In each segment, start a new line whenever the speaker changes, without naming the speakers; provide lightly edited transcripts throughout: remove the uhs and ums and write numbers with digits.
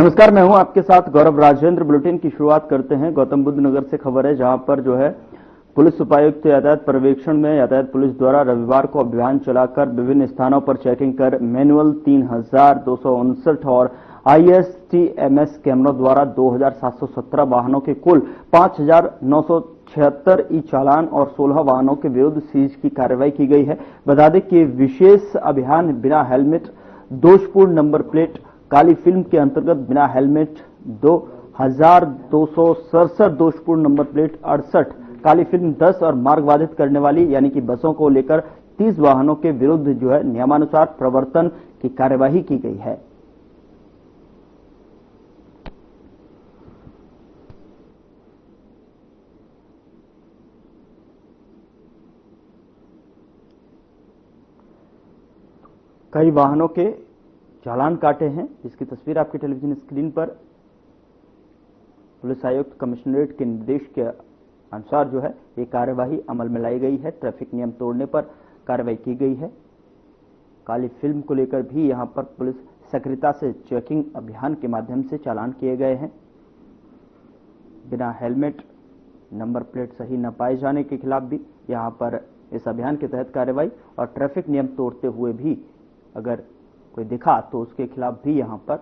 नमस्कार, मैं हूं आपके साथ गौरव राजेंद्र। बुलेटिन की शुरुआत करते हैं गौतम बुद्ध नगर से। खबर है जहां पर जो है पुलिस उपायुक्त यातायात पर्यवेक्षण में यातायात पुलिस द्वारा रविवार को अभियान चलाकर विभिन्न स्थानों पर चेकिंग कर मैनुअल 3259 और ISTMS कैमरों द्वारा 2717 वाहनों के कुल 5976 ई चालान और 16 वाहनों के विरुद्ध सीज की कार्रवाई की गई है। बता दें कि विशेष अभियान बिना हेलमेट, दोषपूर्ण नंबर प्लेट, काली फिल्म के अंतर्गत बिना हेलमेट 2267 दोषपूर्ण नंबर प्लेट 68, काली फिल्म 10 और मार्ग बाधित करने वाली यानी कि बसों को लेकर 30 वाहनों के विरुद्ध जो है नियमानुसार प्रवर्तन की कार्यवाही की गई है। कई वाहनों के चालान काटे हैं, जिसकी तस्वीर आपके टेलीविजन स्क्रीन पर। पुलिस आयुक्त कमिश्नरेट के निर्देश के अनुसार जो है ये कार्यवाही अमल में लाई गई है। ट्रैफिक नियम तोड़ने पर कार्रवाई की गई है। काली फिल्म को लेकर भी यहां पर पुलिस सक्रियता से चेकिंग अभियान के माध्यम से चालान किए गए हैं। बिना हेलमेट, नंबर प्लेट सही न पाए जाने के खिलाफ भी यहां पर इस अभियान के तहत कार्रवाई, और ट्रैफिक नियम तोड़ते हुए भी अगर कोई दिखा तो उसके खिलाफ भी यहां पर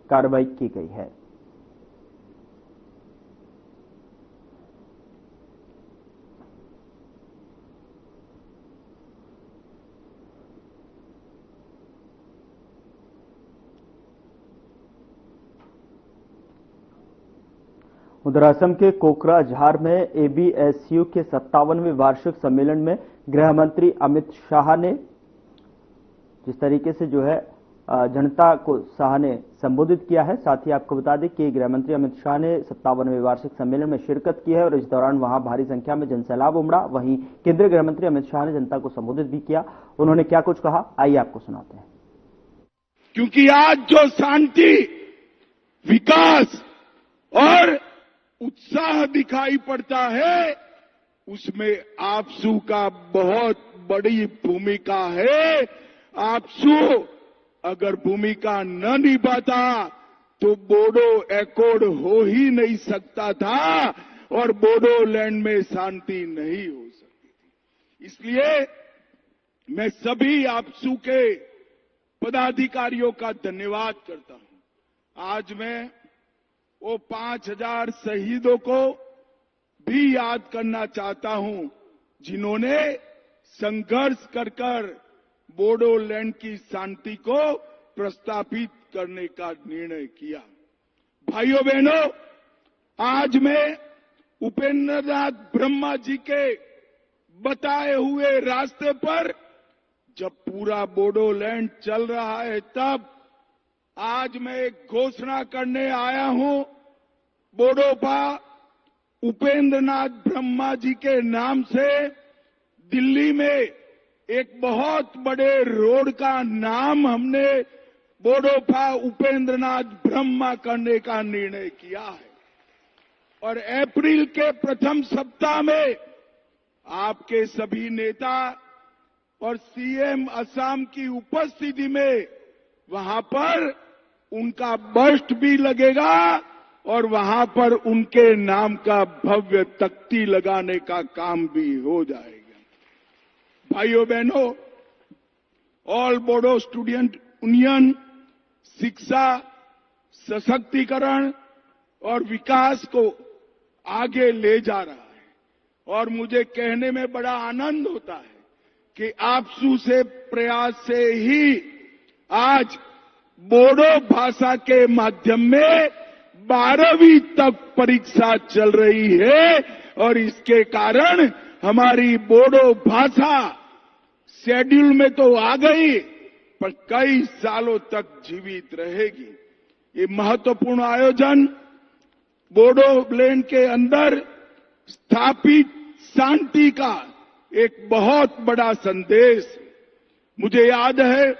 कार्रवाई की गई है। उधर असम के कोकराझार में ABSU के 57वें वार्षिक सम्मेलन में गृह मंत्री अमित शाह ने जिस तरीके से जो है जनता को शाह ने संबोधित किया है। साथ ही आपको बता दें कि गृह मंत्री अमित शाह ने 57वें वार्षिक सम्मेलन में शिरकत की है और इस दौरान वहां भारी संख्या में जनसैलाब उमड़ा। वहीं केंद्रीय गृह मंत्री अमित शाह ने जनता को संबोधित भी किया। उन्होंने क्या कुछ कहा, आइए आपको सुनाते हैं।
क्योंकि आज जो शांति, विकास और उत्साह दिखाई पड़ता है, उसमें आपसू का बहुत बड़ी भूमिका है। आपसू अगर भूमिका न निभाता तो बोडो एकॉर्ड हो ही नहीं सकता था और बोडोलैंड में शांति नहीं हो सकती थी। इसलिए मैं सभी आपसू के पदाधिकारियों का धन्यवाद करता हूं। आज मैं वो 5000 शहीदों को भी याद करना चाहता हूं, जिन्होंने संघर्ष कर बोडोलैंड की शांति को प्रस्तापित करने का निर्णय किया। भाइयों बहनों, आज मैं उपेंद्रनाथ ब्रह्मा जी के बताए हुए रास्ते पर जब पूरा बोडोलैंड चल रहा है, तब आज मैं एक घोषणा करने आया हूं। बोडोपा उपेंद्रनाथ ब्रह्मा जी के नाम से दिल्ली में एक बहुत बड़े रोड का नाम हमने बोडोपा उपेंद्रनाथ ब्रह्मा करने का निर्णय किया है। और अप्रैल के प्रथम सप्ताह में आपके सभी नेता और CM असम की उपस्थिति में वहां पर उनका बस्ट भी लगेगा और वहां पर उनके नाम का भव्य तख्ती लगाने का काम भी हो जाएगा। भाइयों बहनों, ऑल बोडो स्टूडेंट यूनियन शिक्षा, सशक्तिकरण और विकास को आगे ले जा रहा है और मुझे कहने में बड़ा आनंद होता है कि आपसू से प्रयास से ही आज बोडो भाषा के माध्यम में 12वीं तक परीक्षा चल रही है और इसके कारण हमारी बोडो भाषा शेड्यूल में तो आ गई, पर कई सालों तक जीवित रहेगी। ये महत्वपूर्ण आयोजन बोडोलैंड के अंदर स्थापित शांति का एक बहुत बड़ा संदेश है। मुझे याद है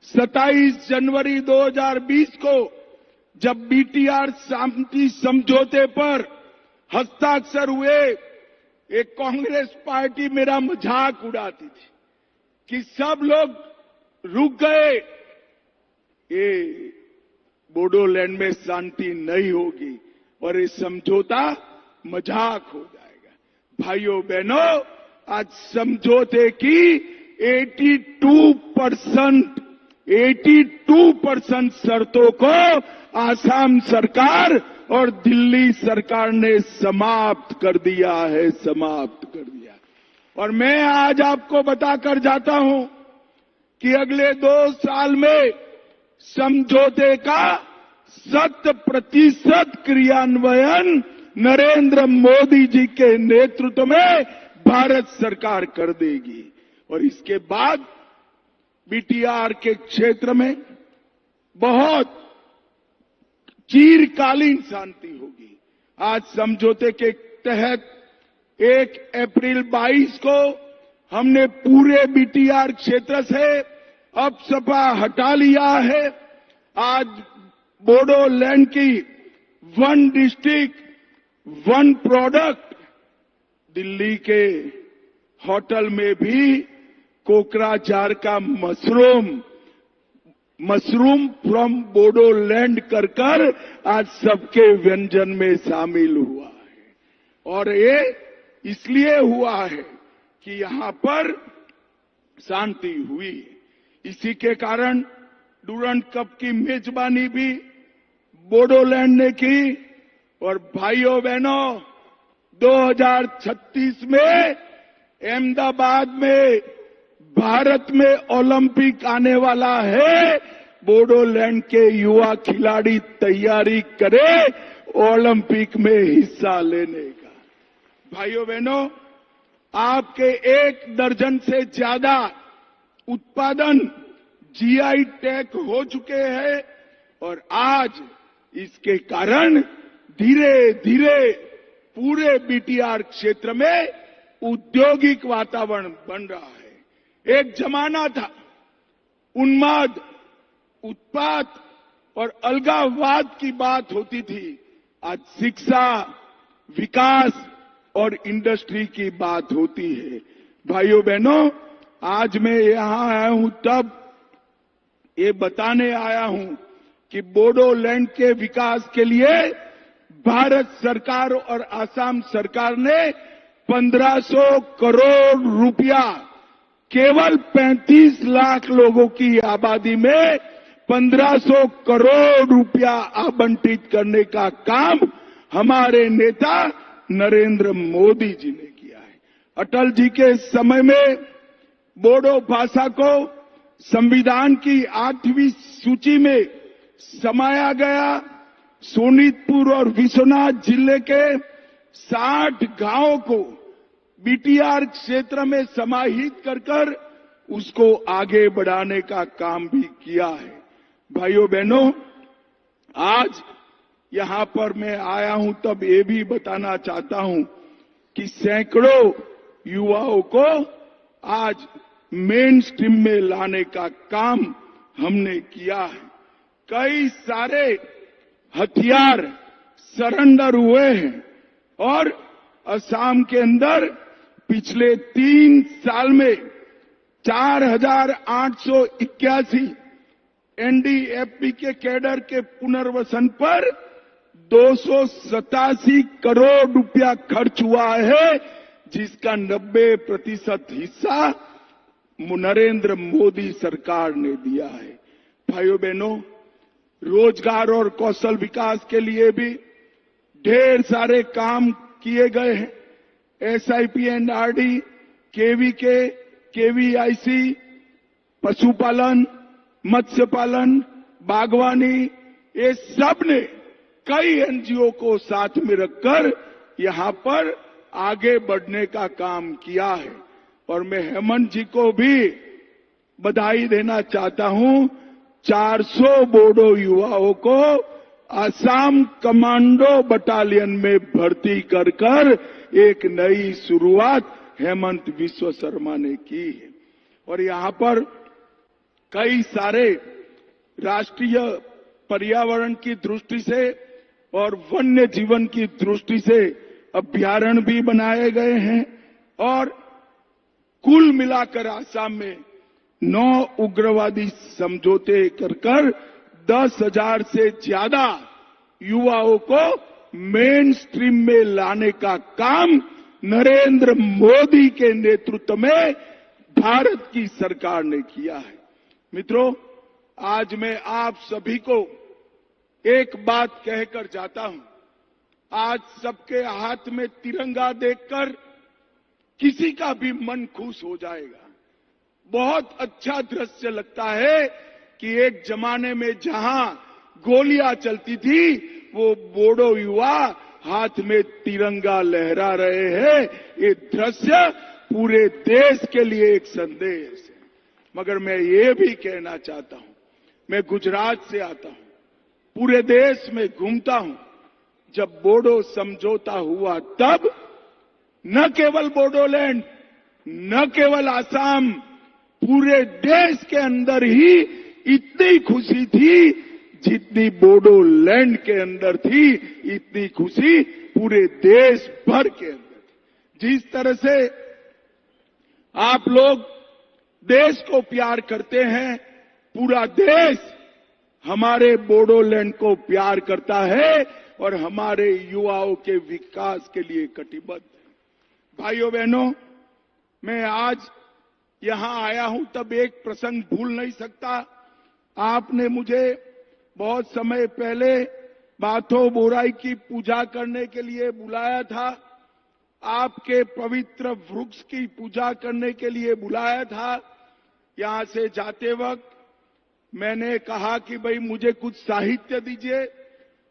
27 जनवरी 2020 को जब BTR शांति समझौते पर हस्ताक्षर हुए, एक कांग्रेस पार्टी मेरा मजाक उड़ाती थी कि सब लोग रुक गए, ये बोडोलैंड में शांति नहीं होगी और ये समझौता मजाक हो जाएगा। भाइयों बहनों, आज समझौते की 82% शर्तों को आसाम सरकार और दिल्ली सरकार ने समाप्त कर दिया है, समाप्त कर दिया। और मैं आज आपको बताकर जाता हूं कि अगले 2 साल में समझौते का 100% क्रियान्वयन नरेंद्र मोदी जी के नेतृत्व में भारत सरकार कर देगी और इसके बाद बीटीआर के क्षेत्र में बहुत चिरकालीन शांति होगी। आज समझौते के तहत 1 अप्रैल 22 को हमने पूरे बीटीआर क्षेत्र से अफसपा हटा लिया है। आज बोडोलैंड की 1 डिस्ट्रिक्ट 1 प्रोडक्ट, दिल्ली के होटल में भी कोकराझार का मशरूम फ्रॉम बोडोलैंड कर आज सबके व्यंजन में शामिल हुआ है। और ये इसलिए हुआ है कि यहां पर शांति हुई। इसी के कारण डूरंड कप की मेजबानी भी बोडोलैंड ने की। और भाइयों बहनों, 2036 में अहमदाबाद में भारत में ओलंपिक आने वाला है। बोडोलैंड के युवा खिलाड़ी तैयारी करें ओलंपिक में हिस्सा लेने का। भाइयों बहनों, आपके 1 दर्जन से ज्यादा उत्पादन जीआई टैग हो चुके हैं और आज इसके कारण धीरे धीरे पूरे बीटीआर क्षेत्र में औद्योगिक वातावरण बन रहा है। एक जमाना था उन्माद, उत्पात और अलगाववाद की बात होती थी। आज शिक्षा, विकास और इंडस्ट्री की बात होती है। भाइयों बहनों, आज मैं यहां आया हूं तब ये बताने आया हूं कि बोडोलैंड के विकास के लिए भारत सरकार और आसाम सरकार ने 1500 करोड़ रुपया केवल 35 लाख लोगों की आबादी में 1500 करोड़ रुपया आवंटित करने का काम हमारे नेता नरेंद्र मोदी जी ने किया है। अटल जी के समय में बोडो भाषा को संविधान की 8वीं सूची में समाया गया। सोनीतपुर और विश्वनाथ जिले के 60 गांवों को बीटीआर क्षेत्र में समाहित कर उसको आगे बढ़ाने का काम भी किया है। भाइयों बहनों, आज यहां पर मैं आया हूं तब ये भी बताना चाहता हूं कि सैकड़ों युवाओं को आज मेन स्ट्रीम में लाने का काम हमने किया है। कई सारे हथियार सरेंडर हुए हैं और असम के अंदर पिछले 3 साल में 4881 एनडीएफबी के कैडर के पुनर्वसन पर 287 करोड़ रुपया खर्च हुआ है, जिसका 90% हिस्सा नरेंद्र मोदी सरकार ने दिया है। भाइयों बहनों, रोजगार और कौशल विकास के लिए भी ढेर सारे काम किए गए हैं। SIP and RD, KVK, KVIC, पशुपालन, मत्स्य पालन, बागवानी, ये सब ने कई एनजीओ को साथ में रखकर यहां पर आगे बढ़ने का काम किया है। और मैं हेमंत जी को भी बधाई देना चाहता हूं। 400 बोडो युवाओं को असम कमांडो बटालियन में भर्ती कर एक नई शुरुआत हेमंत विश्व शर्मा ने की है। और यहां पर कई सारे राष्ट्रीय पर्यावरण की दृष्टि से और वन्य जीवन की दृष्टि से अभ्यारण्य भी बनाए गए हैं। और कुल मिलाकर आसाम में 9 उग्रवादी समझौते कर 10,000 से ज्यादा युवाओं को मेन स्ट्रीम में लाने का काम नरेंद्र मोदी के नेतृत्व में भारत की सरकार ने किया है। मित्रों, आज मैं आप सभी को एक बात कहकर जाता हूं। आज सबके हाथ में तिरंगा देखकर किसी का भी मन खुश हो जाएगा। बहुत अच्छा दृश्य लगता है कि एक जमाने में जहां गोलियां चलती थी, वो बोडो युवा हाथ में तिरंगा लहरा रहे हैं। ये दृश्य पूरे देश के लिए एक संदेश है। मगर मैं ये भी कहना चाहता हूं, मैं गुजरात से आता हूं, पूरे देश में घूमता हूं। जब बोडो समझौता हुआ तब न केवल बोडोलैंड, न केवल आसाम, पूरे देश के अंदर ही इतनी खुशी थी जितनी बोडोलैंड के अंदर थी, इतनी खुशी पूरे देश भर के अंदर थी। जिस तरह से आप लोग देश को प्यार करते हैं, पूरा देश हमारे बोडोलैंड को प्यार करता है और हमारे युवाओं के विकास के लिए कटिबद्ध है। भाइयों बहनों, मैं आज यहां आया हूं तब एक प्रसंग भूल नहीं सकता। आपने मुझे बहुत समय पहले बाथो बोराई की पूजा करने के लिए बुलाया था, आपके पवित्र वृक्ष की पूजा करने के लिए बुलाया था। यहां से जाते वक्त मैंने कहा कि भाई मुझे कुछ साहित्य दीजिए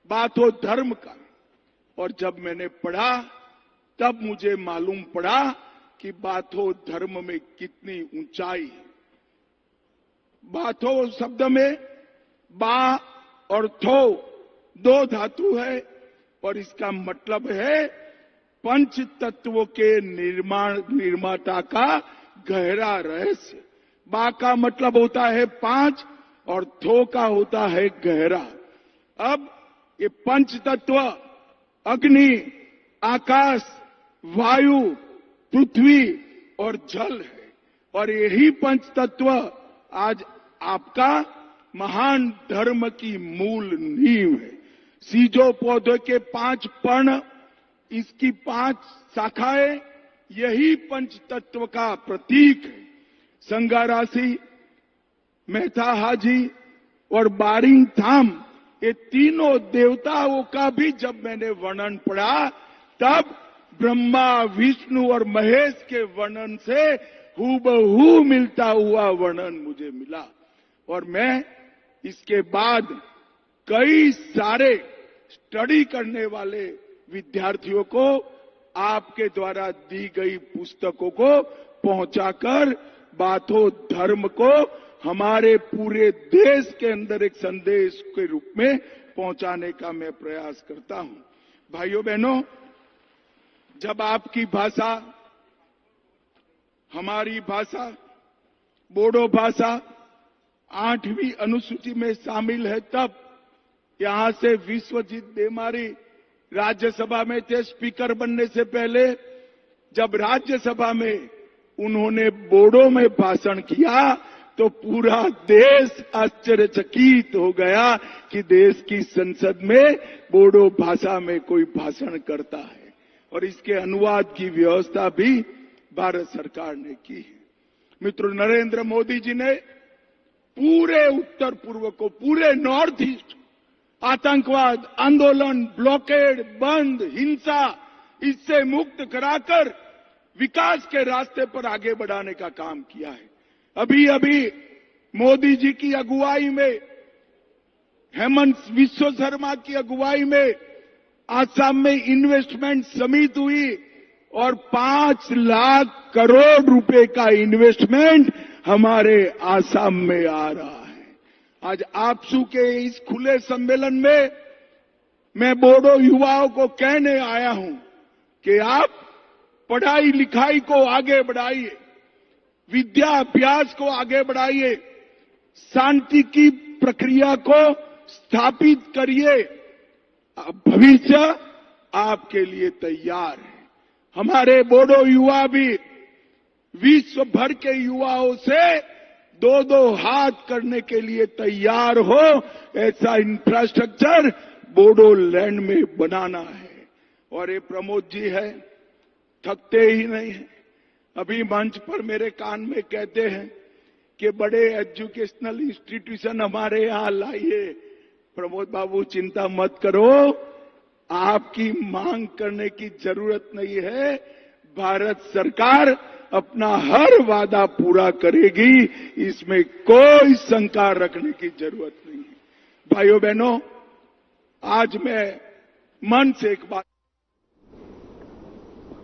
बाथो धर्म का, और जब मैंने पढ़ा तब मुझे मालूम पड़ा कि बाथो धर्म में कितनी ऊंचाई है। बाथो शब्द में बा और थो दो धातु है और इसका मतलब है पंच तत्वों के निर्माता का गहरा रहस्य। बा का मतलब होता है 5 और थो का होता है गहरा। अब ये पंच तत्व अग्नि, आकाश, वायु, पृथ्वी और जल है, और यही पंच तत्व आज आपका महान धर्म की मूल नींव है। सीजो पौधे के 5 पर्ण, इसकी 5 शाखाएं, यही पंच तत्व का प्रतीक है। संगा राशि, मेहता हाजी और बारिंग थाम, ये तीनों देवताओं का भी जब मैंने वर्णन पढ़ा तब ब्रह्मा, विष्णु और महेश के वर्णन से हूबहू मिलता हुआ वर्णन मुझे मिला। और मैं इसके बाद कई सारे स्टडी करने वाले विद्यार्थियों को आपके द्वारा दी गई पुस्तकों को पहुंचाकर बाथो धर्म को हमारे पूरे देश के अंदर एक संदेश के रूप में पहुंचाने का मैं प्रयास करता हूं। भाइयों बहनों, जब आपकी भाषा, हमारी भाषा, बोडो भाषा 8वीं अनुसूची में शामिल है, तब यहां से विश्वजीत देमारी राज्यसभा में थे स्पीकर बनने से पहले। जब राज्यसभा में उन्होंने बोडो में भाषण किया तो पूरा देश आश्चर्यचकित हो गया कि देश की संसद में बोडो भाषा में कोई भाषण करता है, और इसके अनुवाद की व्यवस्था भी भारत सरकार ने की है। मित्रों, नरेंद्र मोदी जी ने पूरे उत्तर पूर्व को, पूरे नॉर्थ ईस्ट, आतंकवाद, आंदोलन, ब्लॉकेड, बंद, हिंसा, इससे मुक्त कराकर विकास के रास्ते पर आगे बढ़ाने का काम किया है। अभी अभी मोदी जी की अगुवाई में, हेमंत विश्व शर्मा की अगुवाई में आसाम में इन्वेस्टमेंट समिट हुई और 5 लाख करोड़ रुपए का इन्वेस्टमेंट हमारे आसाम में आ रहा है। आज आपसू के इस खुले सम्मेलन में मैं बोडो युवाओं को कहने आया हूं कि आप पढ़ाई लिखाई को आगे बढ़ाइए, विद्या अभ्यास को आगे बढ़ाइए, शांति की प्रक्रिया को स्थापित करिए। भविष्य आपके लिए तैयार है। हमारे बोडो युवा भी विश्व भर के युवाओं से दो दो हाथ करने के लिए तैयार हो, ऐसा इंफ्रास्ट्रक्चर बोडोलैंड में बनाना है। और ये प्रमोद जी है, थकते ही नहीं है। अभी मंच पर मेरे कान में कहते हैं कि बड़े एजुकेशनल इंस्टीट्यूशन हमारे यहां लाइए। प्रमोद बाबू चिंता मत करो, आपकी मांग करने की जरूरत नहीं है। भारत सरकार अपना हर वादा पूरा करेगी, इसमें कोई शंका रखने की जरूरत नहीं है। भाइयों बहनों, आज मैं मन से एक बात,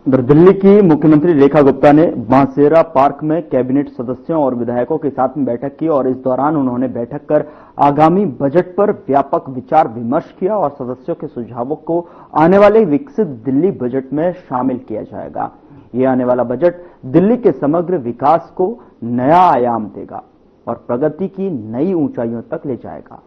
उधर दिल्ली की मुख्यमंत्री रेखा गुप्ता ने बांसेरा पार्क में कैबिनेट सदस्यों और विधायकों के साथ में बैठक की और इस दौरान उन्होंने बैठक कर आगामी बजट पर व्यापक विचार विमर्श किया और सदस्यों के सुझावों को आने वाले विकसित दिल्ली बजट में शामिल किया जाएगा। ये आने वाला बजट दिल्ली के समग्र विकास को नया आयाम देगा और प्रगति की नई ऊंचाइयों तक ले जाएगा।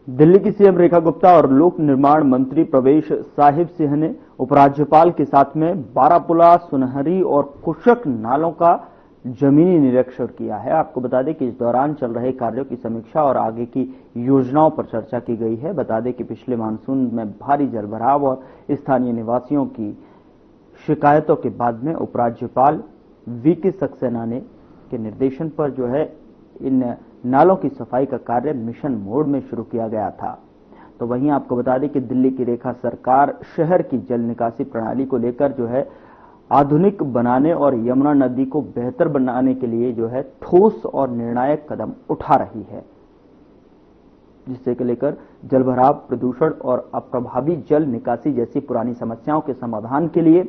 दिल्ली की सीएम रेखा गुप्ता और लोक निर्माण मंत्री प्रवेश साहिब सिंह ने उपराज्यपाल के साथ में बारापुला, सुनहरी और कुशक नालों का जमीनी निरीक्षण किया है। आपको बता दें कि इस दौरान चल रहे कार्यों की समीक्षा और आगे की योजनाओं पर चर्चा की गई है। बता दें कि पिछले मानसून में भारी जलभराव और स्थानीय निवासियों की शिकायतों के बाद में उपराज्यपाल वीके सक्सेना ने के निर्देशन पर जो है इन नालों की सफाई का कार्य मिशन मोड में शुरू किया गया था। तो वहीं आपको बता दें कि दिल्ली की रेखा सरकार शहर की जल निकासी प्रणाली को लेकर जो है आधुनिक बनाने और यमुना नदी को बेहतर बनाने के लिए जो है ठोस और निर्णायक कदम उठा रही है, जिससे लेकर जलभराव, प्रदूषण और अप्रभावी जल निकासी जैसी पुरानी समस्याओं के समाधान के लिए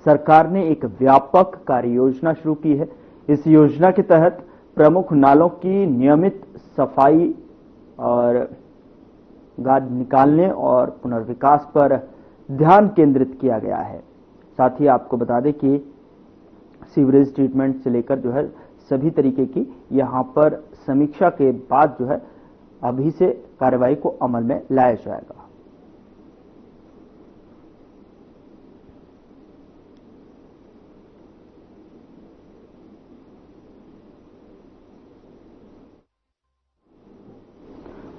सरकार ने एक व्यापक कार्य योजना शुरू की है। इस योजना के तहत प्रमुख नालों की नियमित सफाई और गाद निकालने और पुनर्विकास पर ध्यान केंद्रित किया गया है। साथ ही आपको बता दें कि सीवरेज ट्रीटमेंट से लेकर जो है सभी तरीके की यहां पर समीक्षा के बाद जो है अभी से कार्रवाई को अमल में लाया जाएगा।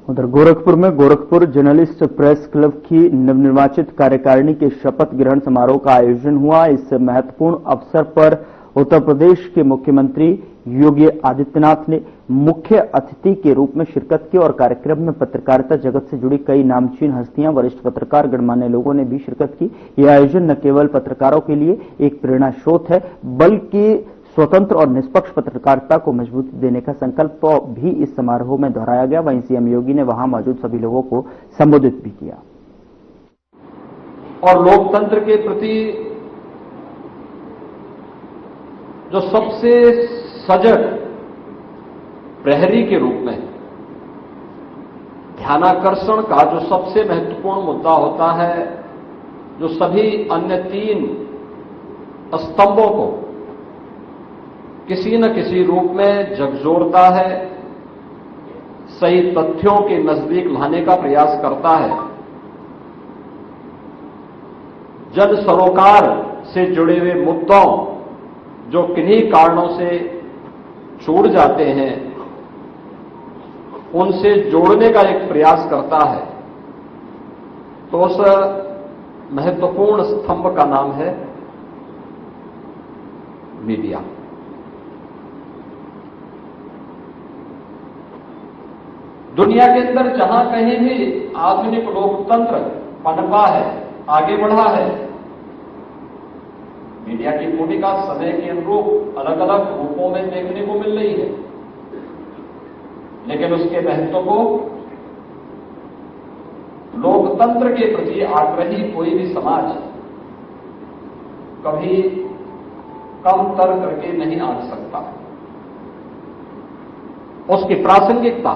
उधर गोरखपुर में गोरखपुर जर्नलिस्ट प्रेस क्लब की नवनिर्वाचित कार्यकारिणी के शपथ ग्रहण समारोह का आयोजन हुआ। इस महत्वपूर्ण अवसर पर उत्तर प्रदेश के मुख्यमंत्री योगी आदित्यनाथ ने मुख्य अतिथि के रूप में शिरकत की और कार्यक्रम में पत्रकारिता जगत से जुड़ी कई नामचीन हस्तियां, वरिष्ठ पत्रकार, गणमान्य लोगों ने भी शिरकत की। यह आयोजन न केवल पत्रकारों के लिए एक प्रेरणा स्रोत है, बल्कि स्वतंत्र और निष्पक्ष पत्रकारिता को मजबूती देने का संकल्प भी इस समारोह में दोहराया गया। वहीं सीएम योगी ने वहां मौजूद सभी लोगों को संबोधित भी किया
और लोकतंत्र के प्रति जो सबसे सजग प्रहरी के रूप में ध्यानाकर्षण का जो सबसे महत्वपूर्ण मुद्दा होता है, जो सभी अन्य 3 स्तंभों को किसी न किसी रूप में झकझोरता है, सही तथ्यों के नजदीक लाने का प्रयास करता है, जन सरोकार से जुड़े हुए मुद्दों जो किन्हीं कारणों से छूट जाते हैं उनसे जोड़ने का एक प्रयास करता है। तो उस महत्वपूर्ण स्तंभ का नाम है मीडिया। दुनिया के अंदर जहां कहीं भी आधुनिक लोकतंत्र पनपा है, आगे बढ़ा है, मीडिया की भूमिका समय के अनुरूप अलग अलग रूपों में देखने को मिल रही है, लेकिन उसके महत्व को लोकतंत्र के प्रति आग्रही कोई भी समाज कभी कम तर करके नहीं आंक सकता। उसकी प्रासंगिकता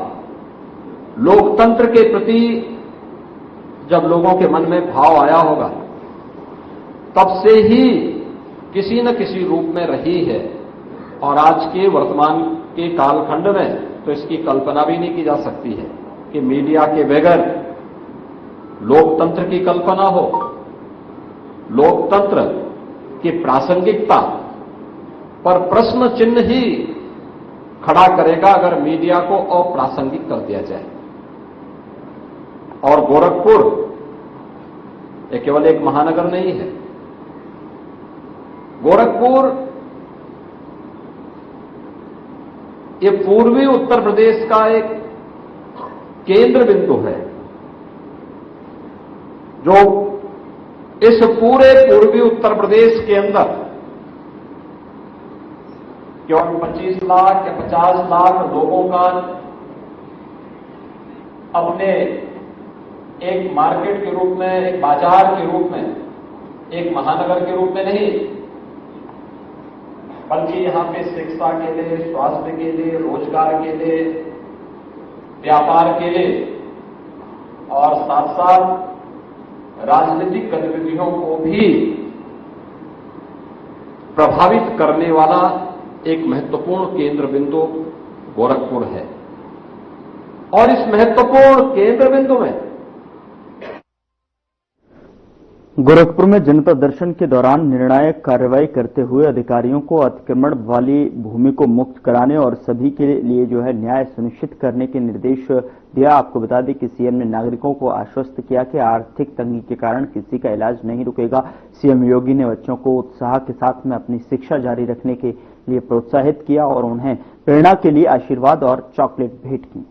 लोकतंत्र के प्रति जब लोगों के मन में भाव आया होगा तब से ही किसी न किसी रूप में रही है और आज के वर्तमान के कालखंड में तो इसकी कल्पना भी नहीं की जा सकती है कि मीडिया के बगैर लोकतंत्र की कल्पना हो, लोकतंत्र की प्रासंगिकता पर प्रश्न चिन्ह ही खड़ा करेगा अगर मीडिया को अप्रासंगिक कर दिया जाए। और गोरखपुर ये केवल एक महानगर नहीं है। गोरखपुर ये पूर्वी उत्तर प्रदेश का एक केंद्र बिंदु है, जो इस पूरे पूर्वी उत्तर प्रदेश के अंदर केवल 25 लाख या 50 लाख लोगों का अपने एक मार्केट के रूप में, एक बाजार के रूप में, एक महानगर के रूप में नहीं, बल्कि यहां पे शिक्षा के लिए, स्वास्थ्य के लिए, रोजगार के लिए, व्यापार के लिए और साथ साथ राजनीतिक गतिविधियों को भी प्रभावित करने वाला एक महत्वपूर्ण केंद्र बिंदु गोरखपुर है। और इस महत्वपूर्ण केंद्र बिंदु में
गोरखपुर में जनता दर्शन के दौरान निर्णायक कार्रवाई करते हुए अधिकारियों को अतिक्रमण वाली भूमि को मुक्त कराने और सभी के लिए जो है न्याय सुनिश्चित करने के निर्देश दिया। आपको बता दें कि सीएम ने नागरिकों को आश्वस्त किया कि आर्थिक तंगी के कारण किसी का इलाज नहीं रुकेगा। सीएम योगी ने बच्चों को उत्साह के साथ में अपनी शिक्षा जारी रखने के लिए प्रोत्साहित किया और उन्हें प्रेरणा के लिए आशीर्वाद और चॉकलेट भेंट की।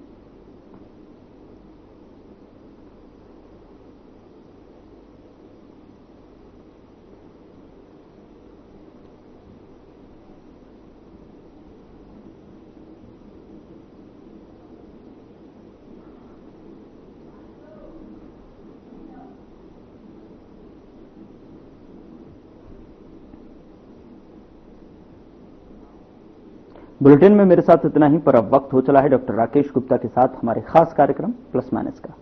बुलेटिन में मेरे साथ इतना ही, पर अब वक्त हो चला है डॉक्टर राकेश गुप्ता के साथ हमारे खास कार्यक्रम प्लस माइनस का।